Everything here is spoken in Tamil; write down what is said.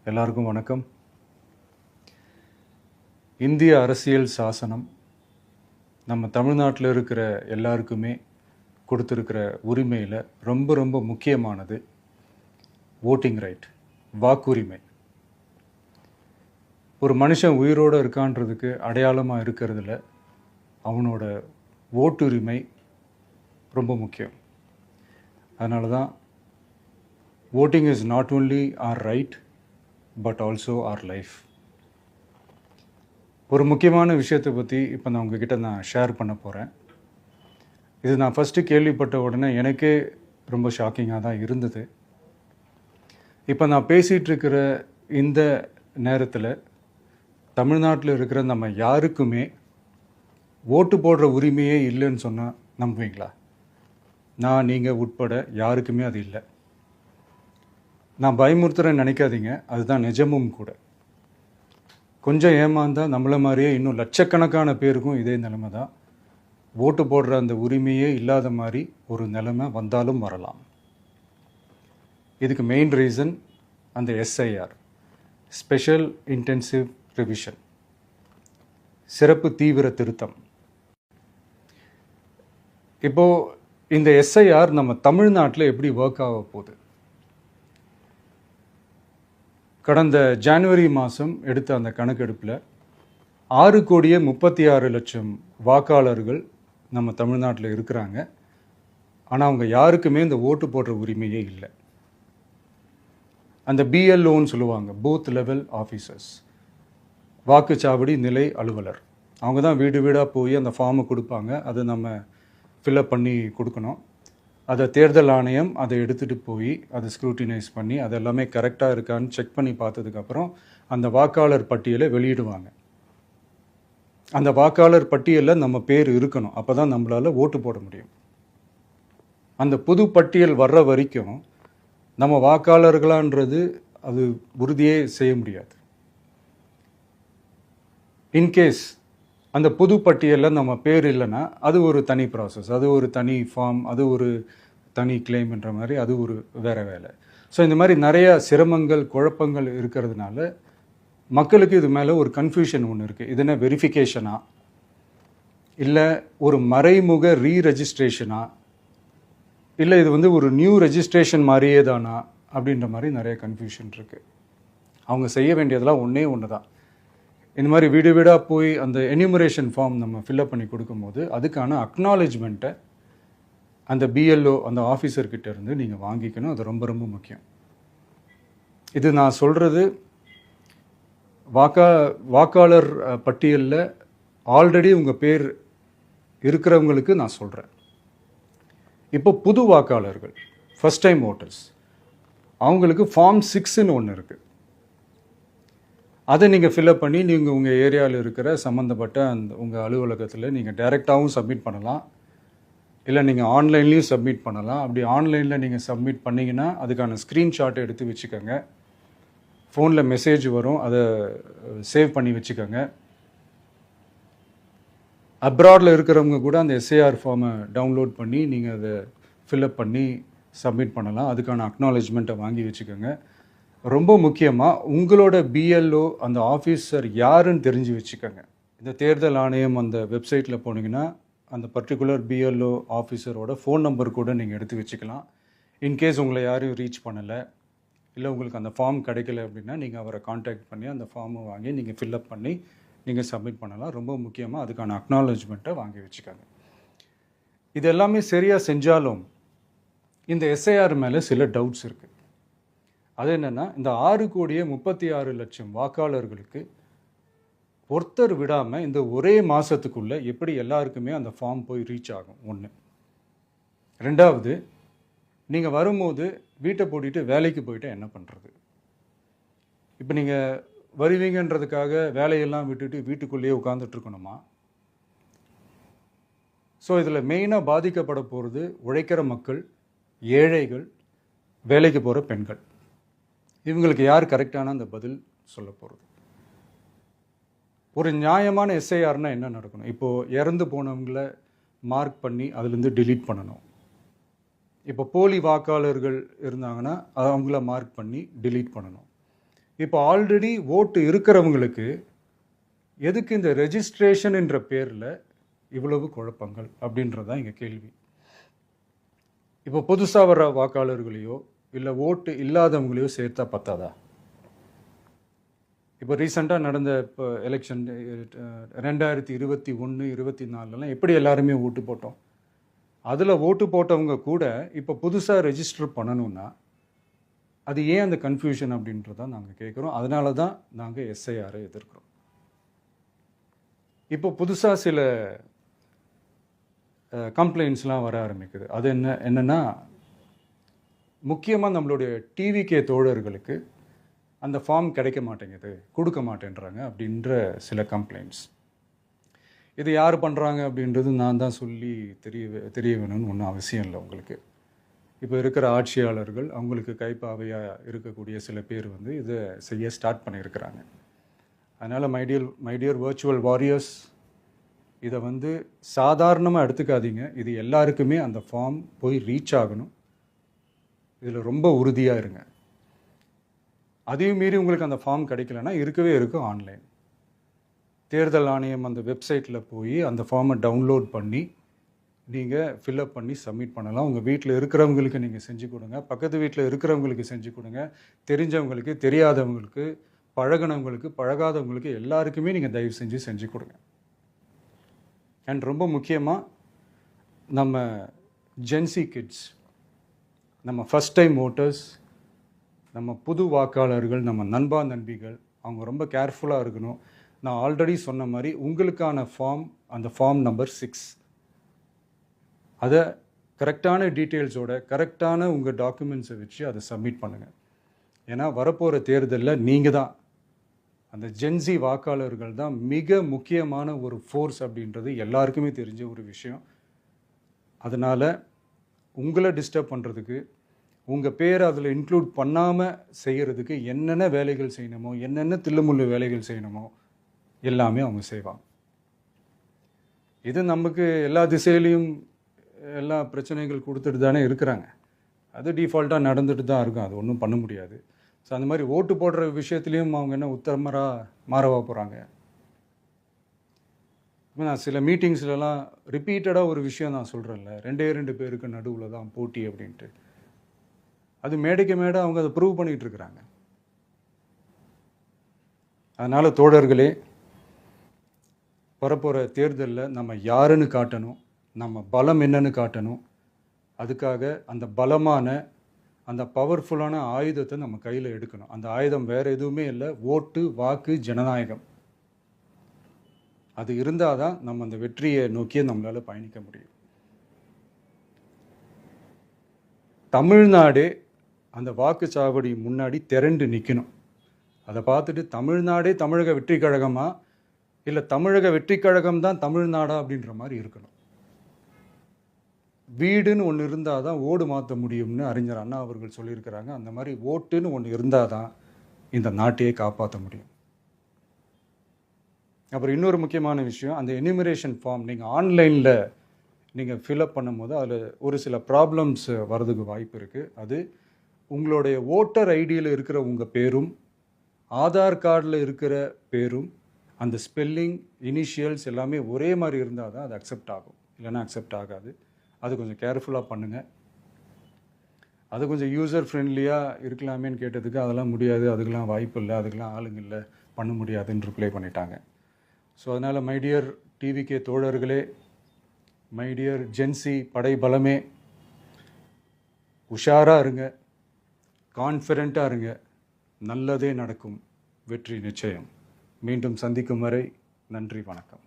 எல்லாருக்கும் வணக்கம். இந்திய அரசியல் சாசனம் நம்ம தமிழ்நாட்டில் இருக்கிற எல்லாருக்குமே கொடுத்துருக்கிற உரிமையில் ரொம்ப ரொம்ப முக்கியமானது ஓட்டிங் ரைட், வாக்குரிமை. ஒரு மனுஷன் உயிரோடு இருக்கான்றதுக்கு அடையாளமாக இருக்கிறதுல அவனோட ஓட்டுரிமை ரொம்ப முக்கியம். அதனால தான் voting is not only our right but also our life. ஒரு முக்கியமான விஷயத்தை பற்றி இப்போ நான் உங்ககிட்ட ஷேர் பண்ண போகிறேன். இது நான் ஃபஸ்ட்டு கேள்விப்பட்ட உடனே எனக்கே ரொம்ப ஷாக்கிங்காக தான் இருந்தது. இப்போ நான் பேசிகிட்டு இருக்கிற இந்த நேரத்தில் தமிழ்நாட்டில் இருக்கிற நம்ம யாருக்குமே ஓட்டு போடுற உரிமையே இல்லைன்னு சொன்னால் நம்புவீங்களா? நான் நீங்கள் உட்பட யாருக்குமே அது இல்லை. நான் பயமுறுத்துறேன்னு நினைக்காதீங்க, அதுதான் நிஜமும் கூட. கொஞ்சம் ஏமாந்தால் நம்மளை மாதிரியே இன்னும் லட்சக்கணக்கான பேருக்கும் இதே நிலைமை தான். ஓட்டு போடுற அந்த உரிமையே இல்லாத மாதிரி ஒரு நிலைமை வந்தாலும் வரலாம். இதுக்கு மெயின் ரீசன் அந்த எஸ்ஐஆர், ஸ்பெஷல் இன்டென்சிவ் ரிவிஷன், சிறப்பு தீவிர திருத்தம். இப்போது இந்த எஸ்ஐஆர் நம்ம தமிழ்நாட்டில் எப்படி ஒர்க் ஆக போகுது? கடந்த ஜனவரி மாதம் எடுத்த அந்த கணக்கெடுப்பில் 6,36,00,000 வாக்காளர்கள் நம்ம தமிழ்நாட்டில் இருக்கிறாங்க. ஆனால் அவங்க யாருக்குமே இந்த ஓட்டு போடுற உரிமையே இல்லை. அந்த பிஎல்ஓன்னு சொல்லுவாங்க, பூத் லெவல் ஆஃபீஸர்ஸ், வாக்குச்சாவடி நிலை அலுவலர். அவங்க தான் வீடு வீடாக போய் அந்த ஃபார்மை கொடுப்பாங்க. அதை நம்ம ஃபில்அப் பண்ணி கொடுக்கணும். அதை தேர்தல் ஆணையம் அதை எடுத்துகிட்டு போய் அதை ஸ்க்ரூட்டினைஸ் பண்ணி அது எல்லாமே கரெக்டாக இருக்கான்னு செக் பண்ணி பார்த்ததுக்கப்புறம் அந்த வாக்காளர் பட்டியலை வெளியிடுவாங்க. அந்த வாக்காளர் பட்டியலில் நம்ம பேர் இருக்கணும், அப்போ தான் நம்மளால் ஓட்டு போட முடியும். அந்த புது பட்டியல் வர்ற வரைக்கும் நம்ம வாக்காளர்களான்றது அது உறுதியே செய்ய முடியாது. இன்கேஸ் அந்த புது பட்டியலில் நம்ம பேர் இல்லைன்னா அது ஒரு தனி ப்ராசஸ், அது ஒரு தனி ஃபார்ம், அது ஒரு தனி கிளைம்ன்ற மாதிரி அது ஒரு வேறு வேலை. ஸோ இந்த மாதிரி நிறையா சிரமங்கள் குழப்பங்கள் இருக்கிறதுனால மக்களுக்கு இது மேலே ஒரு கன்ஃபியூஷன் ஒன்று இருக்குது. இது என்ன வெரிஃபிகேஷனா இல்லை ஒரு மறைமுக ரீரெஜிஸ்ட்ரேஷனா இல்லை இது ஒரு நியூ ரெஜிஸ்ட்ரேஷன் மாதிரியே தானா அப்படின்ற மாதிரி நிறைய கன்ஃபியூஷன் இருக்குது. அவங்க செய்ய வேண்டியதெல்லாம் ஒன்று தான். இந்த மாதிரி வீடு வீடாக போய் அந்த என்யூமரேஷன் ஃபார்ம் நம்ம ஃபில்அப் பண்ணி கொடுக்கும்போது அதுக்கான அக்னாலேஜ்மெண்ட்டை அந்த பிஎல்ஓ அந்த ஆஃபீஸர்கிட்ட இருந்து நீங்கள் வாங்கிக்கணும். அது ரொம்ப ரொம்ப முக்கியம். இது நான் சொல்கிறது வாக்காளர் பட்டியலில் ஆல்ரெடி உங்கள் பேர் இருக்கிறவங்களுக்கு நான் சொல்கிறேன். இப்போ புது வாக்காளர்கள், ஃபஸ்ட் டைம் ஓட்டர்ஸ், அவங்களுக்கு ஃபார்ம் 6ன்னு ஒன்று இருக்குது. அதை நீங்கள் ஃபில்அப் பண்ணி நீங்கள் உங்கள் ஏரியாவில் இருக்கிற சம்மந்தப்பட்ட அந்த உங்கள் அலுவலகத்தில் நீங்கள் டைரெக்டாகவும் சப்மிட் பண்ணலாம், இல்லை நீங்கள் ஆன்லைன்லேயும் சப்மிட் பண்ணலாம். அப்படி ஆன்லைனில் நீங்கள் சப்மிட் பண்ணிங்கன்னா அதுக்கான ஸ்க்ரீன்ஷாட்டை எடுத்து வச்சுக்கோங்க. ஃபோனில் மெசேஜ் வரும், அதை சேவ் பண்ணி வச்சுக்கோங்க. அப்ராடில் இருக்கிறவங்க கூட அந்த எஸ்ஐஆர் ஃபார்மை டவுன்லோட் பண்ணி நீங்கள் அதை ஃபில்அப் பண்ணி சப்மிட் பண்ணலாம். அதுக்கான அக்னாலேஜ்மெண்ட்டை வாங்கி வச்சுக்கோங்க. ரொம்ப முக்கியமாக உங்களோட பிஎல்ஓ அந்த ஆஃபீஸர் யாருன்னு தெரிஞ்சு வச்சுக்கோங்க. இந்த தேர்தல் ஆணையம் அந்த வெப்சைட்டில் போனீங்கன்னா அந்த பர்டிகுலர் பிஎல்ஓ ஆஃபீஸரோட ஃபோன் நம்பர் கூட நீங்கள் எடுத்து வச்சுக்கலாம். இன்கேஸ் உங்களை யாரும் ரீச் பண்ணலை, இல்லை உங்களுக்கு அந்த ஃபார்ம் கிடைக்கல அப்படின்னா நீங்கள் அவரை காண்டாக்ட் பண்ணி அந்த ஃபார்மை வாங்கி நீங்கள் ஃபில்அப் பண்ணி நீங்கள் சப்மிட் பண்ணலாம். ரொம்ப முக்கியமாக அதுக்கான அக்னாலேஜ்மெண்ட்டை வாங்கி வச்சுக்கோங்க. இது எல்லாமே சரியாக செஞ்சாலும் இந்த எஸ்ஐஆர் மேலே சில டவுட்ஸ் இருக்குது. அது என்னென்னா, இந்த 6,36,00,000 வாக்காளர்களுக்கு ஒருத்தர் விடாமல் இந்த ஒரே மாதத்துக்குள்ளே எப்படி எல்லாருக்குமே அந்த ஃபார்ம் போய் ரீச் ஆகும்? ஒன்று. ரெண்டாவது, நீங்கள் வரும்போது வீட்டை பூட்டிட்டு வேலைக்கு போயிட்டு என்ன பண்ணுறது? இப்போ நீங்கள் வருவீங்கன்றதுக்காக வேலையெல்லாம் விட்டுட்டு வீட்டுக்குள்ளேயே உட்காந்துட்ருக்கணுமா? ஸோ இதில் மெயினாக பாதிக்கப்பட போகிறது உழைக்கிற மக்கள், ஏழைகள், வேலைக்கு போகிற பெண்கள். இவங்களுக்கு யார் கரெக்டான அந்த பதில் சொல்ல போகிறது? ஒரு நியாயமான எஸ்ஐஆர்னால் என்ன நடக்கணும்? இப்போது இறந்து போனவங்கள மார்க் பண்ணி அதுலேருந்து டிலீட் பண்ணணும். இப்போ போலி வாக்காளர்கள் இருந்தாங்கன்னா அவங்கள மார்க் பண்ணி டிலீட் பண்ணணும். இப்போ ஆல்ரெடி ஓட்டு இருக்கிறவங்களுக்கு எதுக்கு இந்த ரெஜிஸ்ட்ரேஷன் என்ற பேரில் இவ்வளவு குழப்பங்கள் அப்படின்றது தான் இங்கே கேள்வி. இப்போ புதுசாக வர்ற வாக்காளர்களையோ இல்லை ஓட்டு இல்லாதவங்களையோ சேர்த்தா பத்தாதா? இப்போ ரீசெண்டாக நடந்த இப்போ எலெக்ஷன் 2021, 24 எப்படி எல்லாருமே ஓட்டு போட்டோம்? அதில் ஓட்டு போட்டவங்க கூட இப்போ புதுசாக ரெஜிஸ்டர் பண்ணணும்னா அது ஏன் அந்த கன்ஃபியூஷன் அப்படின்றத நாங்கள் கேட்குறோம். அதனால தான் நாங்கள் எஸ்ஐஆரை எதிர்க்கிறோம். இப்போ புதுசாக சில கம்ப்ளைண்ட்ஸ்லாம் வர ஆரம்பிக்குது. அது என்னென்னா முக்கியமாக நம்மளுடைய டிவிகே தோழர்களுக்கு அந்த ஃபார்ம் கிடைக்க மாட்டேங்குது, கொடுக்க மாட்டேன்றாங்க அப்படின்ற சில கம்ப்ளைண்ட்ஸ். இது யார் பண்ணுறாங்க அப்படின்றது நான் தான் சொல்லி தெரிய வேணும்னு ஒன்றும் அவசியம் இல்லை உங்களுக்கு. இப்போ இருக்கிற ஆட்சியாளர்கள் அவங்களுக்கு கைப்பாவையாக இருக்கக்கூடிய சில பேர் வந்து இதை செய்ய ஸ்டார்ட் பண்ணியிருக்கிறாங்க. அதனால் மைடியர் வர்ச்சுவல் வாரியர்ஸ், இதை வந்து சாதாரணமாக எடுத்துக்காதீங்க. இது எல்லாருக்குமே அந்த ஃபார்ம் போய் ரீச் ஆகணும். இதில் ரொம்ப உறுதியாக இருங்க. அதையும் மீறி உங்களுக்கு அந்த ஃபார்ம் கிடைக்கலன்னா இருக்கவே இருக்கும் ஆன்லைன். தேர்தல் ஆணையம் அந்த வெப்சைட்டில் போய் அந்த ஃபார்மை டவுன்லோட் பண்ணி நீங்கள் ஃபில்அப் பண்ணி சப்மிட் பண்ணலாம். உங்கள் வீட்டில் இருக்கிறவங்களுக்கு நீங்கள் செஞ்சு கொடுங்க, பக்கத்து வீட்டில் இருக்கிறவங்களுக்கு செஞ்சு கொடுங்க, தெரிஞ்சவங்களுக்கு, தெரியாதவங்களுக்கு, பழகினவங்களுக்கு, பழகாதவங்களுக்கு எல்லாருக்குமே நீங்கள் தயவு செஞ்சு கொடுங்க. அண்ட் ரொம்ப முக்கியமாக நம்ம ஜென்சி கிட்ஸ், நம்ம ஃபஸ்ட் டைம் ஓட்டர்ஸ், நம்ம புது வாக்காளர்கள், நம்ம நண்பா நண்பிகள், அவங்க ரொம்ப கேர்ஃபுல்லாக இருக்கணும். நான் ஆல்ரெடி சொன்ன மாதிரி உங்களுக்கான ஃபார்ம், அந்த ஃபார்ம் நம்பர் 6, அதை கரெக்டான டீட்டெயில்ஸோட கரெக்டான உங்கள் டாக்குமெண்ட்ஸை வச்சு அதை சப்மிட் பண்ணுங்கள். ஏன்னா வரப்போகிற தேர்தலில் நீங்கள் தான், அந்த ஜென்சி வாக்காளர்கள் தான் மிக முக்கியமான ஒரு ஃபோர்ஸ் அப்படின்றது எல்லாருக்குமே தெரிஞ்ச ஒரு விஷயம். அதனால் உங்களை டிஸ்டர்ப் பண்ணுறதுக்கு, உங்கள் பேரை அதில் இன்க்ளூட் பண்ணாமல் செய்கிறதுக்கு என்னென்ன வேலைகள் செய்யணுமோ, என்னென்ன தில்லுமுள்ளு வேலைகள் செய்யணுமோ எல்லாமே அவங்க செய்வாங்க. இது நமக்கு எல்லா திசையிலையும் எல்லா பிரச்சனைகள் கொடுத்துட்டு தானே இருக்கிறாங்க. அது டிஃபால்ட்டாக நடந்துட்டு தான் இருக்கும், அது ஒன்றும் பண்ண முடியாது. ஸோ அந்த மாதிரி ஓட்டு போடுற விஷயத்துலேயும் அவங்க என்ன உத்தரமராக மாறவா போகிறாங்க? நான் சில மீட்டிங்ஸ்லலாம் ரிப்பீட்டடாக ஒரு விஷயம் நான் சொல்கிறேன்ல, 2 பேருக்கு நடுவில் தான் போட்டி அப்படின்ட்டு. அது மேடைக்கு மேடை அவங்க அதை ப்ரூவ் பண்ணிகிட்டு இருக்கிறாங்க. அதனால் தோழர்களே, வரப்போகிற தேர்தலில் நம்ம யாருன்னு காட்டணும், நம்ம பலம் என்னன்னு காட்டணும். அதுக்காக அந்த பலமான, அந்த பவர்ஃபுல்லான ஆயுதத்தை நம்ம கையில் எடுக்கணும். அந்த ஆயுதம் வேறு எதுவுமே இல்லை, ஓட்டு, வாக்கு, ஜனநாயகம். அது இருந்தால் தான் நம்ம அந்த வெற்றியை நோக்கியே நம்மளால் பயணிக்க முடியும். தமிழ்நாடே அந்த வாக்குச்சாவடி முன்னாடி திரண்டு நிற்கணும். அதை பார்த்துட்டு தமிழ்நாடே தமிழக வெற்றி கழகமா, இல்லை தமிழக வெற்றி கழகம் தான் தமிழ்நாடா அப்படின்ற மாதிரி இருக்கணும். வீடுன்னு ஒன்று இருந்தால் தான் ஓடு மாற்ற முடியும்னு அறிஞர் அண்ணா அவர்கள் சொல்லியிருக்கிறாங்க. அந்த மாதிரி ஓட்டுன்னு ஒன்று இருந்தால் தான் இந்த நாட்டையே காப்பாற்ற முடியும். அப்புறம் இன்னொரு முக்கியமான விஷயம், அந்த எனிமரேஷன் ஃபார்ம் நீங்கள் ஆன்லைனில் நீங்கள் ஃபில்அப் பண்ணும்போது அதில் ஒரு சில ப்ராப்ளம்ஸ் வர்றதுக்கு வாய்ப்பு இருக்குது. அது உங்களுடைய ஓட்டர் ஐடியில் இருக்கிற உங்கள் பேரும், ஆதார் கார்டில் இருக்கிற பேரும், அந்த ஸ்பெல்லிங், இனிஷியல்ஸ் எல்லாமே ஒரே மாதிரி இருந்தால் தான் அது அக்செப்ட் ஆகும், இல்லைன்னா அக்செப்ட் ஆகாது. அது கொஞ்சம் கேர்ஃபுல்லாக பண்ணுங்கள். அது கொஞ்சம் யூசர் ஃப்ரெண்ட்லியாக இருக்கலாமேன்னு கேட்டதுக்கு அதெல்லாம் முடியாது, அதுக்கெலாம் வாய்ப்பு இல்லை, அதுக்கெலாம் ஆளுங்க இல்லை, பண்ண முடியாதுன்னு ரிப்ளை பண்ணிட்டாங்க. ஸோ அதனால் மைடியர் டிவிகே தோழர்களே, மைடியர் ஜென்சி படை பலமே, உஷாராக இருங்க, கான்ஃபிடெண்ட்டாக இருங்க. நல்லதே நடக்கும், வெற்றி நிச்சயம். மீண்டும் சந்திக்கும் வரை நன்றி, வணக்கம்.